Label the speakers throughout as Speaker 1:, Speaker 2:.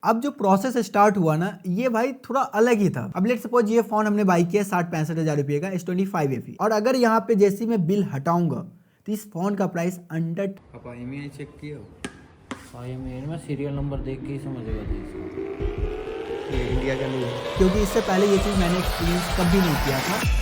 Speaker 1: अब जो process start हुआ ना, ये भाई थोड़ा अलग ही था। अब लेट सपोज ये फोन हमने बाई किया 60-65 हजार रुपये का S25 FE, और अगर यहाँ पे जैसे ही मैं बिल हटाऊंगा तो इस फोन का प्राइस अंडर
Speaker 2: आप IMEI चेक किए हो?
Speaker 3: IMEI में सीरियल नंबर देख के ही समझेगा था इसका।
Speaker 2: ये इंडिया का नहीं है।
Speaker 1: क्योंकि इससे पहले ये चीज़ मैंने एक्सपीरियंस कभी नहीं किया था।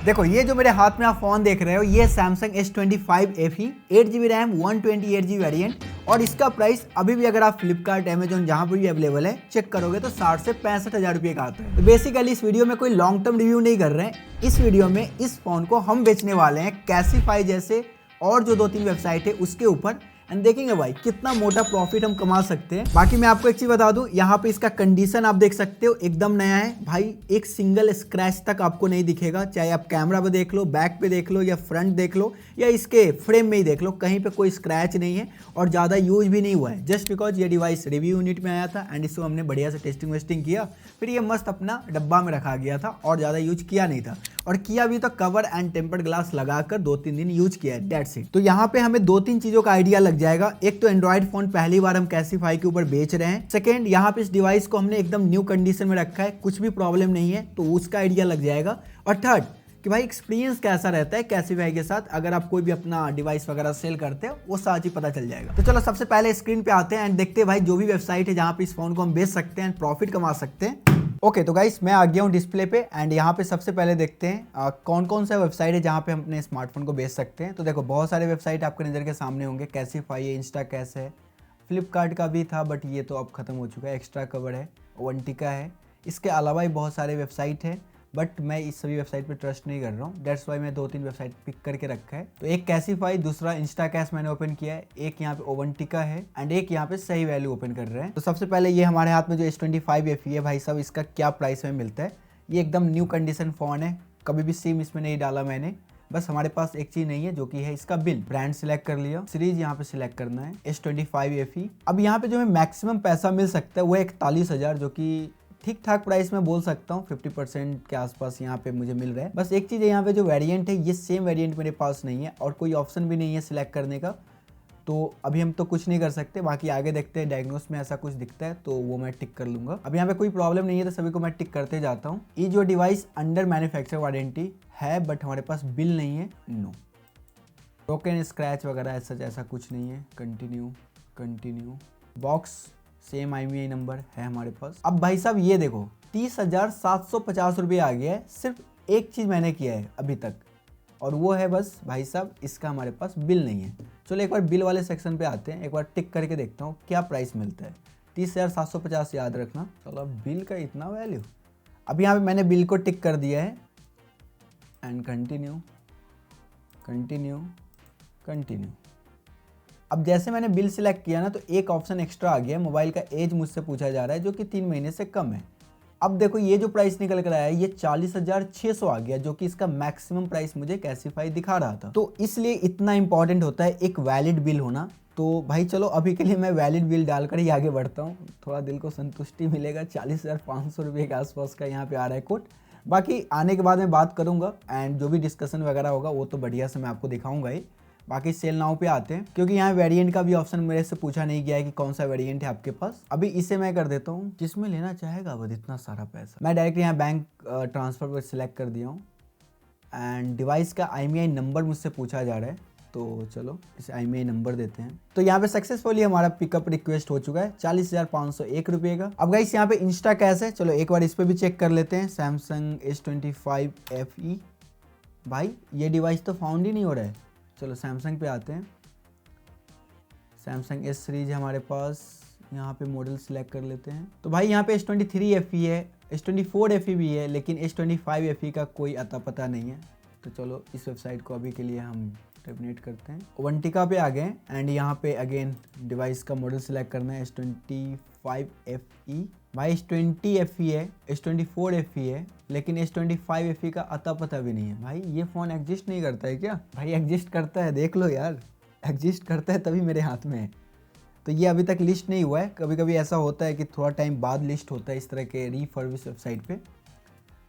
Speaker 1: देखो ये जो मेरे हाथ में आप फोन देख रहे हो, ये Samsung S25 FE 8GB RAM 128GB variant, और इसका प्राइस अभी भी अगर आप फ्लिपकार्ट अमेजोन जहां पर भी अवेलेबल है चेक करोगे तो 60 से 65 हजार रुपये का आता है। तो बेसिकली इस वीडियो में कोई लॉन्ग टर्म रिव्यू नहीं कर रहे हैं। इस वीडियो में इस फोन को हम बेचने वाले हैं कैसीफाई जैसे और जो 2-3 वेबसाइट है उसके ऊपर, एंड देखेंगे भाई कितना मोटा प्रॉफिट हम कमा सकते हैं। बाकी मैं आपको एक चीज बता दूं, यहाँ पे इसका कंडीशन आप देख सकते हो एकदम नया है भाई, एक सिंगल स्क्रैच तक आपको नहीं दिखेगा। चाहे आप कैमरा पे देख लो, बैक पे देख लो, या फ्रंट देख लो, या इसके फ्रेम में ही देख लो, कहीं पे कोई स्क्रैच नहीं है और ज़्यादा यूज भी नहीं हुआ है। जस्ट बिकॉज ये डिवाइस रिव्यू यूनिट में आया था एंड इसको हमने बढ़िया से टेस्टिंग वेस्टिंग किया, फिर ये मस्त अपना डब्बा में रखा गया था और ज़्यादा यूज किया नहीं था। और किया भी तो कवर एंड टेम्पर्ड ग्लास लगाकर 2-3 दिन यूज किया है, दैट्स इट। तो यहाँ पे हमें 2-3 चीज़ों का आइडिया लग जाएगा। एक तो एंड्रॉइड फोन पहली बार हम कैसीफाई के ऊपर बेच रहे हैं। सेकेंड, यहाँ पे इस डिवाइस को हमने एकदम न्यू कंडीशन में रखा है, कुछ भी प्रॉब्लम नहीं है, तो उसका आइडिया लग जाएगा। और थर्ड कि भाई एक्सपीरियंस कैसा रहता है कैसीफाई के साथ, अगर आप कोई भी अपना डिवाइस वगैरह सेल करते हो वो सारा चीज पता चल जाएगा। तो चलो सबसे पहले स्क्रीन पे आते हैं एंड देखते हैं भाई जो भी वेबसाइट है जहाँ पे इस फोन को हम बेच सकते हैं, प्रॉफिट कमा सकते हैं। ओके तो गाइस मैं आ गया हूँ डिस्प्ले पे एंड यहाँ पे सबसे पहले देखते हैं कौन कौन सा वेबसाइट है जहाँ पे हम अपने स्मार्टफोन को बेच सकते हैं। तो देखो बहुत सारे वेबसाइट आपके नज़र के सामने होंगे, कैसीफाई है, इंस्टा कैश है, फ्लिपकार्ट का भी था बट ये तो अब खत्म हो चुका है, एक्स्ट्रा कवर है, ओवंटिका है, इसके अलावा भी बहुत सारे वेबसाइट है बट मैं इस सभी वेबसाइट पे ट्रस्ट नहीं कर रहा हूँ, दैट्स वाई मैं 2-3 वेबसाइट पिक करके रखा है। तो एक कैसीफाई, दूसरा इंस्टा कैश मैंने ओपन किया है, एक यहाँ पे ओवंटिका है एंड एक यहाँ पे सही वैल्यू ओपन कर रहे हैं। तो सबसे पहले ये हमारे हाथ में जो S25 FE है भाई साहब, इसका क्या प्राइस में मिलता है। ये एकदम न्यू कंडीशन फ़ोन है, कभी भी सिम इसमें नहीं डाला मैंने, बस हमारे पास एक चीज नहीं है जो कि है इसका बिल। ब्रांड सिलेक्ट कर लिया, सीरीज यहाँ पे सिलेक्ट करना है S25 FE। अब यहाँ पे जो हमें मैक्सिमम पैसा मिल सकता है वो है 41,000, जो कि ठीक ठाक प्राइस में बोल सकता हूँ, 50% के आसपास यहाँ पे मुझे मिल रहा है। बस एक चीज़ है यहाँ पे जो वेरिएंट है ये सेम वेरिएंट मेरे पास नहीं है और कोई ऑप्शन भी नहीं है सिलेक्ट करने का, तो अभी हम तो कुछ नहीं कर सकते। बाकी आगे देखते हैं, डायग्नोस में ऐसा कुछ दिखता है तो वो मैं टिक कर लूँगा। अब यहाँ पे कोई प्रॉब्लम नहीं है तो सभी को मैं टिक करते जाता हूँ। ये जो डिवाइस अंडर मैन्युफैक्चर वारंटी है बट हमारे पास बिल नहीं है, नो। ब्रोकन स्क्रैच वगैरह ऐसा कुछ नहीं है, continue continue. Box same IMEI number है हमारे पास। अब भाई साहब ये देखो 30,750 रुपये आ गया है, सिर्फ एक चीज़ मैंने किया है अभी तक और वो है बस भाई साहब इसका हमारे पास बिल नहीं है। चलो एक बार बिल वाले सेक्शन पे आते हैं, एक बार टिक करके देखता हूँ क्या प्राइस मिलता है। 30,750 याद रखना। चलो अब बिल का इतना वैल्यू, अब यहाँ पे मैंने बिल को टिक कर दिया है एंड कंटिन्यू कंटिन्यू कंटिन्यू। अब जैसे मैंने बिल सिलेक्ट किया ना तो एक ऑप्शन एक्स्ट्रा आ गया, मोबाइल का एज मुझसे पूछा जा रहा है जो कि 3 महीने से कम है। अब देखो ये जो प्राइस निकल कर आया है ये 40,600 आ गया, जो कि इसका मैक्सिमम प्राइस मुझे कैसीफाई दिखा रहा था। तो इसलिए इतना इंपॉर्टेंट होता है एक वैलिड बिल होना। तो भाई चलो अभी के लिए मैं वैलिड बिल डालकर ही आगे बढ़ता हूँ, थोड़ा दिल को संतुष्टि मिलेगा। 40,500 रुपये के आसपास का यहाँ पे आ रहा है कोट। बाकी आने के बाद मैं बात करूँगा एंड जो भी डिस्कशन वगैरह होगा वो तो बढ़िया से मैं आपको दिखाऊंगा ही। बाकी सेल नाउ पे आते हैं, क्योंकि यहाँ वेरिएंट का भी ऑप्शन मेरे से पूछा नहीं गया है कि कौन सा वेरिएंट है आपके पास। अभी इसे मैं कर देता हूँ, जिसमें लेना चाहेगा वो इतना सारा पैसा। मैं डायरेक्ट यहाँ बैंक ट्रांसफर पर सिलेक्ट कर दिया हूँ एंड डिवाइस का IMEI नंबर मुझसे पूछा जा रहा है, तो चलो इसे IMEI नंबर देते हैं। तो यहाँ पे सक्सेसफुली हमारा पिकअप रिक्वेस्ट हो चुका है 40,501 रुपये का। अब गाइस यहाँ पे इंस्टा कैश है, चलो एक बार इस पर भी चेक कर लेते हैं। सैमसंग S25 FE, भाई ये डिवाइस तो फाउंड ही नहीं हो रहा है। चलो सैमसंग पे आते हैं, सैमसंग S सीरीज है हमारे पास, यहाँ पे मॉडल सिलेक्ट कर लेते हैं। तो भाई यहाँ पे S23 FE है, S24 FE भी है, लेकिन S25 FE का कोई अता पता नहीं है। तो चलो इस वेबसाइट को अभी के लिए हम टर्मिनेट करते हैं। ओवंटिका पे आ गए एंड यहाँ पे अगेन डिवाइस का मॉडल सिलेक्ट करना है, S25 FE। भाई S20 FE है, S24 FE है, लेकिन S25 FE का अता पता भी नहीं है। भाई ये फ़ोन एग्जिस्ट नहीं करता है क्या? भाई एग्जिस्ट करता है, देख लो यार, एग्जिस्ट करता है तभी मेरे हाथ में है। तो ये अभी तक लिस्ट नहीं हुआ है, कभी कभी ऐसा होता है कि थोड़ा टाइम बाद लिस्ट होता है इस तरह के रीफर्बिश वेबसाइट पे।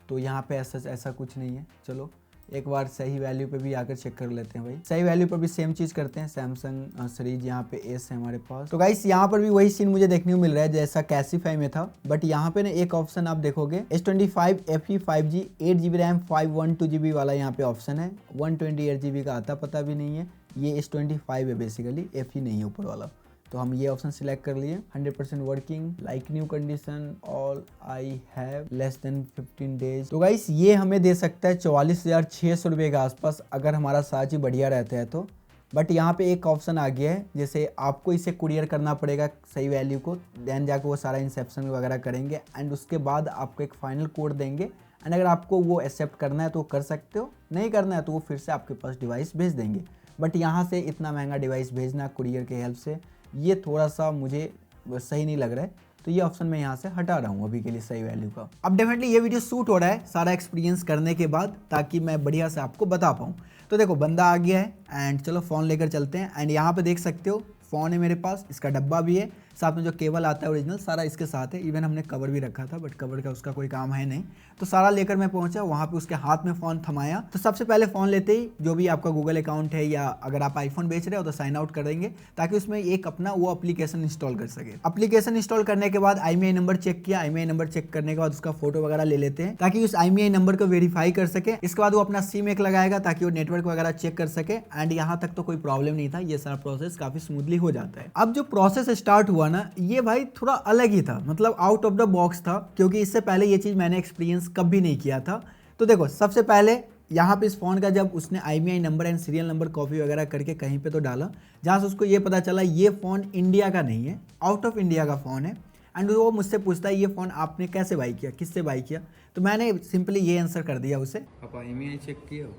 Speaker 1: तो यहाँ पे ऐसा कुछ नहीं है। चलो एक बार सही वैल्यू पे भी आकर चेक कर लेते हैं भाई। सही वैल्यू पर भी सेम चीज करते हैं, सैमसंग सीरीज यहाँ पे एस है हमारे पास। तो गाइस यहाँ पर भी वही सीन मुझे देखने को मिल रहा है जैसा कैसीफाई में था, बट यहाँ पे ना एक ऑप्शन आप देखोगे S25 FE 5G 8GB RAM 512GB वाला यहाँ पे ऑप्शन है। 128GB का आता पता भी नहीं है, ये S25 है बेसिकली, FE नहीं है ऊपर वाला। तो हम ये ऑप्शन सिलेक्ट कर लिए। 100% working, like new condition, all I have, less than 15 days. तो गाइस ये हमें दे सकता है 44,600 रुपये के आसपास अगर हमारा साच ही बढ़िया रहता है तो। बट यहाँ पे एक ऑप्शन आ गया है, जैसे आपको इसे कुरियर करना पड़ेगा सही वैल्यू को, देन जाके वो सारा इंसेप्शन वगैरह करेंगे एंड उसके बाद आपको एक फाइनल कोड देंगे एंड अगर आपको वो एक्सेप्ट करना है तो कर सकते हो, नहीं करना है तो वो फिर से आपके पास डिवाइस भेज देंगे। बट यहाँ से इतना महंगा डिवाइस भेजना कुरियर के हेल्प से, ये थोड़ा सा मुझे सही नहीं लग रहा है, तो ये ऑप्शन मैं यहाँ से हटा रहा हूँ अभी के लिए सही वैल्यू का। अब डेफिनेटली ये वीडियो शूट हो रहा है सारा एक्सपीरियंस करने के बाद, ताकि मैं बढ़िया से आपको बता पाऊँ। तो देखो बंदा आ गया है एंड चलो फ़ोन लेकर चलते हैं। एंड यहाँ पे देख सकते हो फ़ोन है मेरे पास, इसका डब्बा भी है, साथ में जो केबल आता है ओरिजिनल सारा इसके साथ है। इवन हमने कवर भी रखा था बट कवर का उसका कोई काम है नहीं, तो सारा लेकर मैं पहुंचा वहाँ पे, उसके हाथ में फ़ोन थमाया। तो सबसे पहले फ़ोन लेते ही जो भी आपका गूगल अकाउंट है या अगर आप आईफोन बेच रहे हो तो साइन आउट कर देंगे, ताकि उसमें एक अपना वो एप्लीकेशन इंस्टॉल कर सके। एप्लीकेशन इंस्टॉल करने के बाद IMEI नंबर चेक किया, IMEI नंबर चेक करने के बाद उसका फोटो वगैरह ले लेते हैं ताकि उस IMEI नंबर को वेरीफाई कर सके। इसके बाद वो अपना सिम एक लगाएगा ताकि वो नेटवर्क वगैरह चेक कर सके। एंड यहाँ तक तो कोई प्रॉब्लम नहीं था, ये सारा प्रोसेस काफी स्मूथली हो जाता है। अब जो प्रोसेस स्टार्ट हुआ ना, ये भाई थोड़ा अलग ही था, मतलब आउट ऑफ द बॉक्स था, क्योंकि इससे पहले ये चीज़ मैंने एक्सपीरियंस कभी नहीं किया था। तो देखो सबसे पहले यहाँ पे इस फ़ोन का जब उसने IMEI number and serial number copy वगैरह करके कहीं पे तो डाला, जहाँ से उसको ये पता चला ये फ़ोन इंडिया का नहीं है, आउट ऑफ इंडिया का फ़ोन है। एंड वो मुझसे पूछता है ये फ़ोन आपने कैसे बाई किया, किससे बाई किया, तो मैंने सिंपली ये आंसर कर दिया उसे।
Speaker 2: आप IMEI चेक किया हो?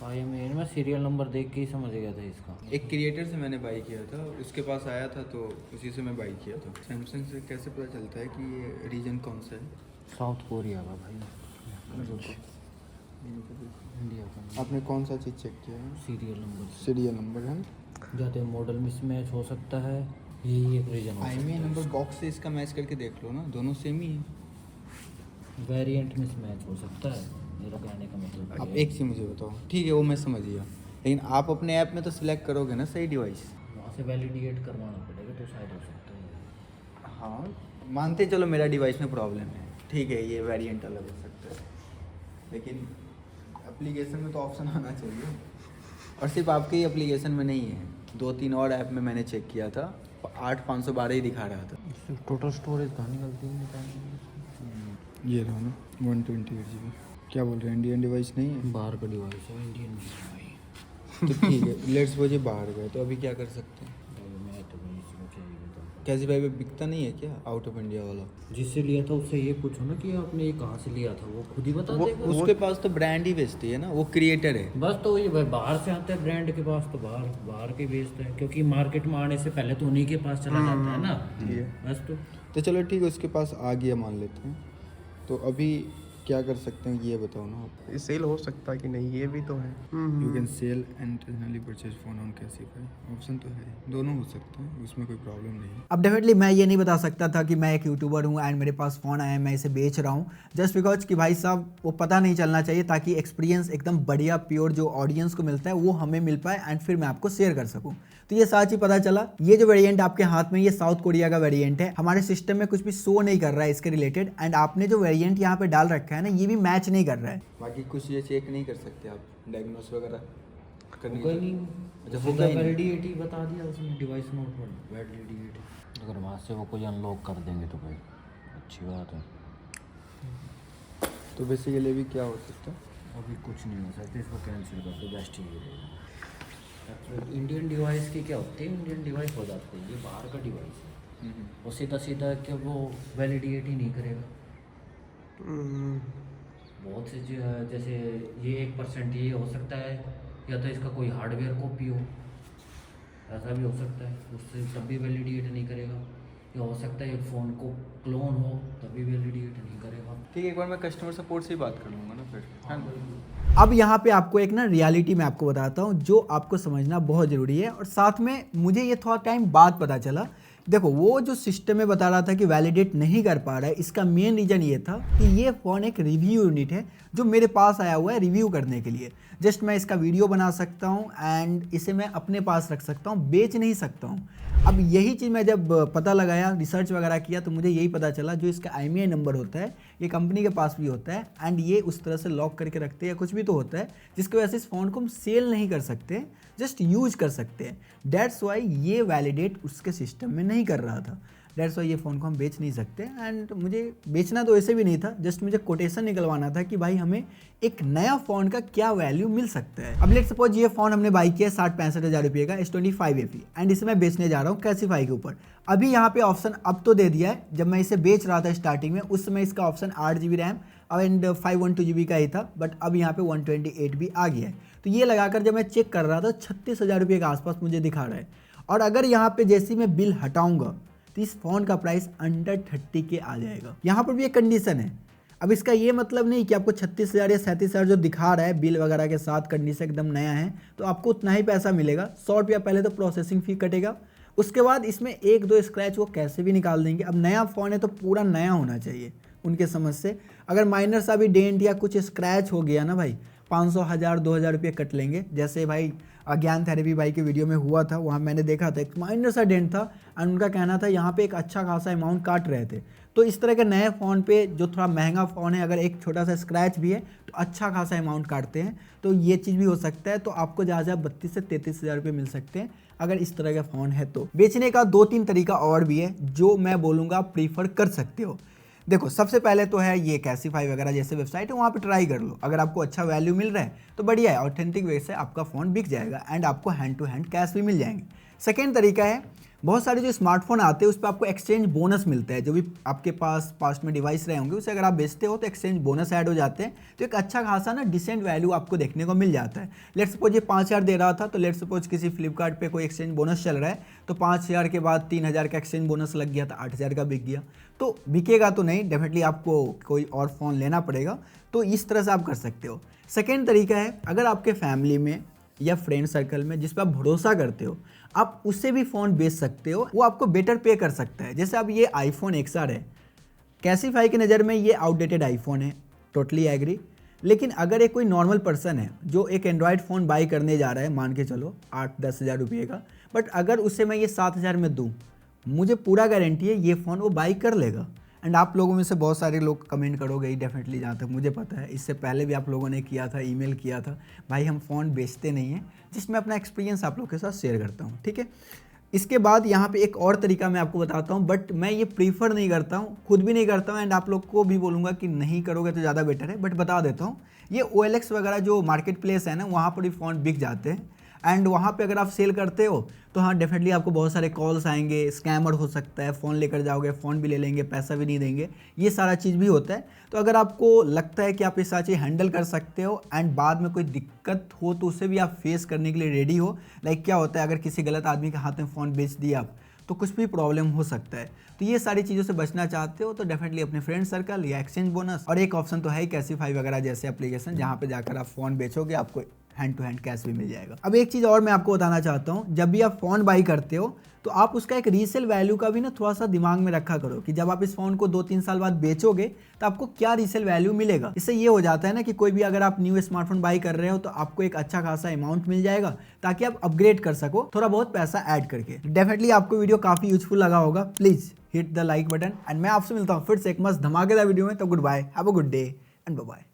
Speaker 3: IMEI में सीरियल नंबर देख के ही समझ गया था इसका।
Speaker 2: एक क्रिएटर से मैंने बाई किया था, उसके पास आया था तो उसी से मैं बाई किया था। सैमसंग से कैसे पता चलता है कि ये रीजन कौन सा है?
Speaker 3: साउथ कोरिया का भाई, इंडिया का
Speaker 2: आपने कौन सा चीज़ चेक किया है?
Speaker 3: Serial number.
Speaker 2: सीरियल नंबर है,
Speaker 3: जाते मॉडल मिसमैच हो सकता है, यही एक रीजन हो सकता
Speaker 2: IMEI
Speaker 3: है।
Speaker 2: नंबर बॉक्स से इसका मैच करके देख लो ना, दोनों सेम ही है।
Speaker 3: वेरिएंट मिसमैच हो सकता है, मेरा कहने का मतलब
Speaker 2: आप
Speaker 3: ये है।
Speaker 2: एक चीज़ मुझे बताओ, ठीक है वो मैं समझ गया, लेकिन आप अपने ऐप में तो सिलेक्ट करोगे ना सही डिवाइस।
Speaker 3: वहाँ से वैलिडेट करवाना पड़ेगा तो शायद हो सकता है।
Speaker 2: हाँ मानते चलो मेरा डिवाइस में प्रॉब्लम है, ठीक है ये वेरिएंट अलग हो सकता है, लेकिन एप्लीकेशन में तो ऑप्शन आना चाहिए। और सिर्फ आपके ही एप्लीकेशन में नहीं है, 2-3 और ऐप में मैंने चेक किया था, 8,512 ही दिखा रहा था।
Speaker 3: टोटल स्टोरेज कहाँ निकलती है?
Speaker 2: ये रहा ना 128GB। क्या बोल रहे हैं, इंडियन डिवाइस नहीं है?
Speaker 3: बाहर का डिवाइस है, इंडियन भाई।
Speaker 2: तो ठीक है लेट्स वो जो बाहर गए तो अभी क्या कर सकते हैं?
Speaker 3: मैं तो नहीं सोचा ही था।
Speaker 2: कैसी भाई बिकता नहीं है क्या आउट ऑफ इंडिया वाला?
Speaker 3: जिससे लिया था उससे ये पूछो ना कि आपने ये कहाँ से लिया था, वो खुद ही बता
Speaker 2: वो
Speaker 3: देगा।
Speaker 2: उसके पास तो ब्रांड ही बेचती है ना, वो क्रिएटर है।
Speaker 3: बस तो ये भाई बाहर से आते हैं ब्रांड के पास, तो बाहर के बेचते हैं, क्योंकि मार्केट में आने से पहले तो उन्हीं के पास चला जाता है ना। बस
Speaker 2: तो चलो ठीक है उसके पास आ गया मान लेते हैं, तो अभी क्या कर सकते हैं ये बताओ ना आप।
Speaker 4: सेल हो सकता है कि नहीं, ये भी तो है।
Speaker 2: You can sell and internally purchase phone on classify, option तो है, दोनों हो सकते हैं, उसमें कोई प्रॉब्लम नहीं है।
Speaker 1: अब डेफिनेटली मैं ये नहीं बता सकता था कि मैं एक यूट्यूबर हूँ एंड मेरे पास फ़ोन आया है, मैं इसे बेच रहा हूँ, जस्ट बिकॉज कि भाई साहब वो पता नहीं चलना चाहिए, ताकि एक्सपीरियंस एकदम बढ़िया प्योर जो ऑडियंस को मिलता है वो हमें मिल पाए एंड फिर मैं आपको शेयर कर सकूँ। तो ये सच ही पता चला, ये जो वेरिएंट आपके हाथ में, ये साउथ कोरिया का वेरिएंट है, हमारे सिस्टम में कुछ भी शो नहीं कर रहा है इसके रिलेटेड। एंड आपने जो वेरिएंट यहाँ पे डाल रखा है ना, ये भी मैच नहीं कर रहा है।
Speaker 2: बाकी कुछ ये चेक नहीं कर सकते आप, डायग्नोस वगैरह करनी
Speaker 3: कोई नहीं,
Speaker 2: अच्छा,
Speaker 3: सीधा
Speaker 2: होगा ही नहीं।
Speaker 3: वैलिडिटी बता दिया उसने, डिवाइस नोट पर वैलिडिटी। अगर वहाँ से वो कोई अनलॉक कर देंगे तो भाई अच्छी बात है।
Speaker 2: तो बेसिकली अभी क्या हो सकता है?
Speaker 3: अभी कुछ नहीं हो सकता, इसको कैंसिल कर दो, बेस्ट ही रहेगा। इंडियन डिवाइस की क्या होती है, इंडियन डिवाइस हो जाते हैं, ये बाहर का डिवाइस है, वो सीधा क्या वो वैलिडेट ही नहीं करेगा। बहुत से जैसे ये 1% ये हो सकता है, या तो इसका कोई हार्डवेयर कॉपी हो, ऐसा भी हो सकता है, उससे तब भी वैलिडेट नहीं करेगा। या हो सकता है एक फ़ोन को क्लोन हो तभी वैलिडेट नहीं करेगा।
Speaker 2: ठीक है एक बार मैं कस्टमर सपोर्ट से ही बात कर लूँगा ना फिर, है ना?
Speaker 1: अब यहाँ पे आपको एक ना रियलिटी मैं आपको बताता हूँ जो आपको समझना बहुत ज़रूरी है, और साथ में मुझे ये थोड़ा टाइम बाद पता चला, देखो वो जो सिस्टम में बता रहा था कि वैलिडेट नहीं कर पा रहा है, इसका मेन रीज़न ये था कि ये फ़ोन एक रिव्यू यूनिट है जो मेरे पास आया हुआ है रिव्यू करने के लिए। जस्ट मैं इसका वीडियो बना सकता हूँ एंड इसे मैं अपने पास रख सकता हूँ, बेच नहीं सकता हूँ। अब यही चीज़ मैं जब पता लगाया, रिसर्च वगैरह किया, तो मुझे यही पता चला जो इसका IMEI नंबर होता है ये कंपनी के पास भी होता है एंड ये उस तरह से लॉक करके रखते हैं या कुछ भी तो होता है जिसकी वजह से इस फ़ोन को हम सेल नहीं कर सकते, जस्ट यूज कर सकते हैं। डेट्स वाई ये वैलिडेट उसके सिस्टम में नहीं कर रहा था, डेट्स वाई ये फ़ोन को हम बेच नहीं सकते। एंड मुझे बेचना तो ऐसे भी नहीं था, जस्ट मुझे कोटेशन निकलवाना था कि भाई हमें एक नया फ़ोन का क्या वैल्यू मिल सकता है। अब लेट्स सपोज ये फ़ोन हमने बाई किया 60-65 हज़ार रुपये का S25 FE एंड इसे मैं बेचने जा रहा हूँ कैसीफाई के ऊपर। अभी यहाँ पे ऑप्शन अब तो दे दिया है, जब मैं इसे बेच रहा था स्टार्टिंग में उस समय इसका option 8GB RAM and 512GB का ही था, बट अब यहाँ पे 128 भी आ गया है। तो ये लगाकर जब मैं चेक कर रहा था 36,000 रुपये के आसपास मुझे दिखा रहा है। और अगर यहाँ पे जैसे मैं बिल हटाऊंगा तो इस फ़ोन का प्राइस अंडर 30 के आ जाएगा। यहाँ पर भी एक कंडीशन है। अब इसका ये मतलब नहीं कि आपको 36,000 या 37,000 जो दिखा रहा है बिल वगैरह के साथ, कंडीशन एकदम नया है तो आपको उतना ही पैसा मिलेगा। 100 रुपया पहले तो प्रोसेसिंग फ़ी कटेगा, उसके बाद इसमें 1-2 स्क्रैच वो कैसे भी निकाल देंगे। अब नया फ़ोन है तो पूरा नया होना चाहिए उनके समझ से। अगर माइनर सा भी डेंट या कुछ स्क्रैच हो गया ना भाई, 500, 1000, 2000 रुपये कट लेंगे। जैसे भाई अज्ञान थेरेपी भाई के वीडियो में हुआ था, वहाँ मैंने देखा था एक माइनर सा डेंट था एंड उनका कहना था यहाँ पे एक अच्छा खासा अमाउंट काट रहे थे। तो इस तरह के नए फ़ोन पे जो थोड़ा महंगा फ़ोन है, अगर एक छोटा सा स्क्रैच भी है तो अच्छा खासा अमाउंट काटते हैं। तो ये चीज़ भी हो सकता है। तो आपको जहाँ 32 से 33 हज़ार रुपये मिल सकते हैं अगर इस तरह का फ़ोन है। तो बेचने का 2-3 तरीका और भी है जो मैं बोलूँगा आप प्रीफर कर सकते हो। देखो सबसे पहले तो है ये कैसीफाई वगैरह जैसे वेबसाइट है, वहाँ पे ट्राई कर लो। अगर आपको अच्छा वैल्यू मिल रहा है तो बढ़िया है, ऑथेंटिक वे से आपका फ़ोन बिक जाएगा एंड आपको हैंड टू हैंड कैश भी मिल जाएंगे। सेकेंड तरीका है, बहुत सारे जो स्मार्टफोन आते हैं उस पर आपको एक्सचेंज बोनस मिलता है। जो भी आपके पास पास्ट में डिवाइस रहे होंगे उसे अगर आप बेचते हो तो एक्सचेंज बोनस ऐड हो जाते हैं, तो एक अच्छा खासा ना डिसेंट वैल्यू आपको देखने को मिल जाता है। लेट्स सपोज ये 5,000 दे रहा था, तो लेट्स सपोज किसी फ्लिपकार्ट पे कोई एक्सचेंज बोनस चल रहा है तो 5,000 के बाद 3,000 का एक्सचेंज बोनस लग गया, तो 8,000 का बिक गया। तो बिकेगा तो नहीं, डेफिनेटली आपको कोई और फ़ोन लेना पड़ेगा। तो इस तरह से आप कर सकते हो। सेकेंड तरीका है, अगर आपके फैमिली में या फ्रेंड सर्कल में जिस पर आप भरोसा करते हो आप उससे भी फ़ोन बेच सकते हो, वो आपको बेटर पे कर सकता है। जैसे अब ये iPhone XR है, कैसीफाई की नज़र में ये आउटडेटेड iPhone है, टोटली एग्री। लेकिन अगर एक कोई नॉर्मल पर्सन है जो एक एंड्रॉयड फ़ोन बाई करने जा रहा है, मान के चलो 8-10 हज़ार रुपये का, बट अगर उसे मैं ये 7,000 में दूँ, मुझे पूरा गारंटी है ये फ़ोन वो बाई कर लेगा। एंड आप लोगों में से बहुत सारे लोग कमेंट करोगे ही डेफिनेटली, जहाँ तक मुझे पता है। इससे पहले भी आप लोगों ने किया था, ईमेल किया था, भाई हम फ़ोन बेचते नहीं हैं। जिसमें अपना एक्सपीरियंस आप लोग के साथ शेयर करता हूँ, ठीक है। इसके बाद यहाँ पे एक और तरीका मैं आपको बताता हूँ, बट मैं ये प्रीफर नहीं करता हूँ, खुद भी नहीं करता हूँ एंड आप लोग को भी बोलूँगा कि नहीं करोगे तो ज़्यादा बेटर है, बट बता देता हूँ। ये OLX वगैरह जो मार्केट प्लेस है ना, वहाँ पर भी फ़ोन बिक जाते हैं एंड वहाँ पे अगर आप सेल करते हो तो हाँ डेफिनेटली आपको बहुत सारे कॉल्स आएंगे, स्कैमर हो सकता है, फ़ोन लेकर जाओगे, फ़ोन भी ले लेंगे, पैसा भी नहीं देंगे, ये सारा चीज़ भी होता है। तो अगर आपको लगता है कि आप ये सारी चीज़ हैंडल कर सकते हो एंड बाद में कोई दिक्कत हो तो उसे भी आप फेस करने के लिए रेडी हो। लाइक क्या होता है, अगर किसी गलत आदमी के हाथ में फ़ोन बेच दिया आप तो कुछ भी प्रॉब्लम हो सकता है। तो ये सारी चीज़ों से बचना चाहते हो तो डेफिनेटली अपने फ्रेंड सर्कल या एक्सचेंज बोनस, और एक ऑप्शन तो है ही कैसीफाई वगैरह जैसे एप्लीकेशन, जहाँ पे जाकर आप फ़ोन बेचोगे आपको हैंड टू हैंड कैश भी मिल जाएगा। अब एक चीज़ और मैं आपको बताना चाहता हूँ, जब भी आप फ़ोन बाई करते हो तो आप उसका एक रीसेल वैल्यू का भी ना थोड़ा सा दिमाग में रखा करो कि जब आप इस फ़ोन को 2-3 साल बाद बेचोगे तो आपको क्या रीसेल वैल्यू मिलेगा। इससे ये हो जाता है ना कि कोई भी अगर आप न्यू स्मार्टफोन बाई कर रहे हो तो आपको एक अच्छा खासा अमाउंट मिल जाएगा ताकि आप अपग्रेड कर सको थोड़ा बहुत पैसा ऐड करके। डेफिनेटली आपको वीडियो काफ़ी यूजफुल लगा होगा, please hit the like button and मैं आपसे मिलता हूँ फिर से एक मस्त धमाकेदार वीडियो में। तो good bye, have a good day and bye bye.